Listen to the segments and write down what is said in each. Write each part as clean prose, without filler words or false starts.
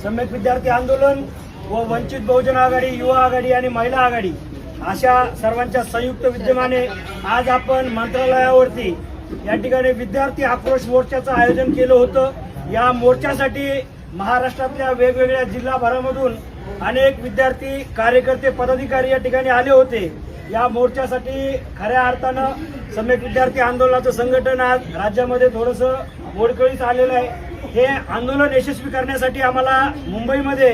सम्यक विद्यार्थी आंदोलन व वंचित बहुजन आघाडी, युवा आघाडी आणि महिला आघाडी अशा सर्वांच्या संयुक्त विद्यमाने आज आपण मंत्रालयावरती या ठिकाणी विद्यार्थी आक्रोश मोर्चाचं आयोजन केलं होतं। या मोर्चासाठी महाराष्ट्रातल्या वेगवेगळ्या जिल्हाभरामधून अनेक विद्यार्थी, कार्यकर्ते, पदाधिकारी या ठिकाणी आले होते। या मोर्चासाठी खऱ्या अर्थानं सम्यक विद्यार्थी आंदोलनाचं संघटन आज राज्यामध्ये थोडंसं मोडकळीस आलेलं आहे। हे आंदोलन यशस्वी करण्यासाठी आम्हाला मुंबईमध्ये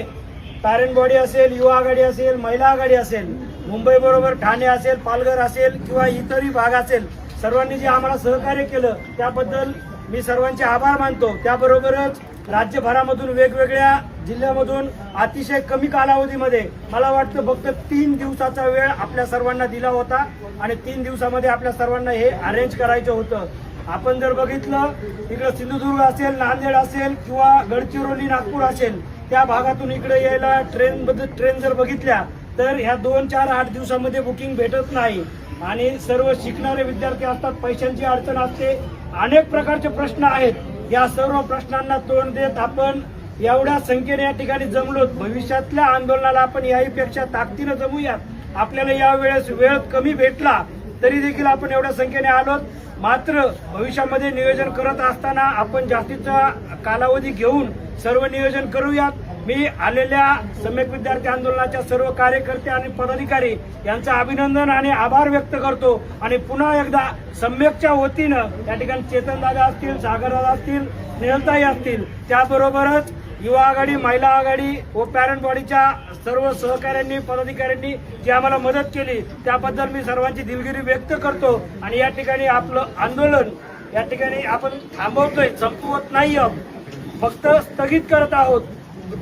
पॅरेंट बॉडी असेल, युवा आघाडी असेल, महिला आघाडी असेल, मुंबईबरोबर ठाणे असेल, पालघर असेल किंवा इतरही भाग असेल, सर्वांनी जे आम्हाला सहकार्य केलं त्याबद्दल मी सर्वांचे आभार मानतो। त्याबरोबरच राज्यभरामधून वेगवेगळ्या जिल्ह्यामधून अतिशय कमी कालावधीमध्ये मला वाटतं फक्त 3 दिवसाचा वेळ आपल्या सर्वांना दिला होता आणि 3 दिवसामध्ये आपल्या सर्वांना हे अरेंज करायचं होतं। आपण जर बघितलं इकडे सिंधुदुर्ग असेल, नांदेड असेल किंवा गडचिरोली, नागपूर असेल, त्या भागातून इकडे यायला ट्रेन जर बघितल्या तर ह्या 2, 4, 8 दिवसामध्ये बुकिंग भेटत नाही आणि सर्व शिकणारे विद्यार्थी असतात, पैशांची अडचण असते, अनेक प्रकारचे प्रश्न आहेत। या सर्व प्रश्नांना तोंड देत आपण एवढ्या संख्येने या ठिकाणी जमलोत। भविष्यातल्या आंदोलनाला आपण याहीपेक्षा ताकदीनं जमूयात। आपल्याला या वेळेस वेळ कमी भेटला तरी देखील आपण एवढ्या संख्येने आलोत। मात्र भविष्यामध्ये नियोजन करत असताना आपण जास्तीचा कालावधी घेऊन सर्व नियोजन करूयात। मी आलेल्या सम्यक विद्यार्थी आंदोलनाच्या सर्व कार्यकर्ते आणि पदाधिकारी यांचं अभिनंदन आणि आभार व्यक्त करतो आणि पुन्हा एकदा सम्यकच्या वतीनं या ठिकाणी चेतनदादा असतील, सागरदादा असतील, स्नेहलताई असतील, त्याबरोबरच युवा आघाडी, महिला आघाडी व पॅरेंट बॉडीच्या सर्व सहकाऱ्यांनी, पदाधिकाऱ्यांनी जी आम्हाला मदत केली त्याबद्दल मी सर्वांची दिलगिरी व्यक्त करतो आणि या ठिकाणी आपलं आंदोलन या ठिकाणी आपण थांबवतोय, संपवत नाही आहोत, फक्त स्थगित करत आहोत।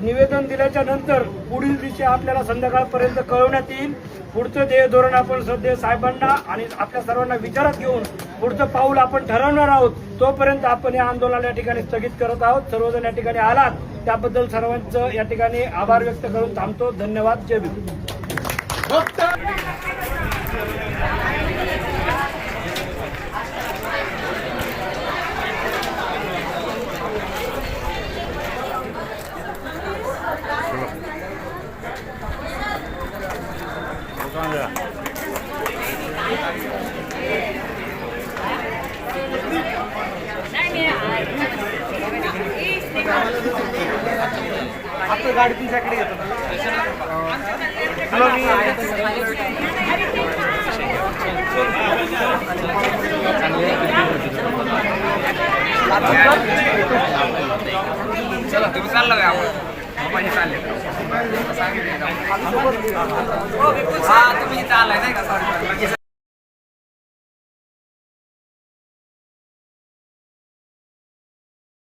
निवेदन दिल्याच्या नंतर पुढील दिशा आपल्याला संध्याकाळपर्यंत कळवण्यात येईल। पुढचं ध्येय धोरण आपण सध्या साहेबांना आणि आपल्या सर्वांना विचारात घेऊन पुढचं पाऊल आपण ठरवणार आहोत। तोपर्यंत आपण या आंदोलनाला या ठिकाणी स्थगित करत आहोत। सर्वजण या ठिकाणी आलात त्याबद्दल सर्वांचं या ठिकाणी आभार व्यक्त करून थांबतो। धन्यवाद। जय भीम। आपलं गाडी तुमच्याकडे येतो चला तुम्ही चालला का आपण चालले तुम्ही चाललाय नाही का?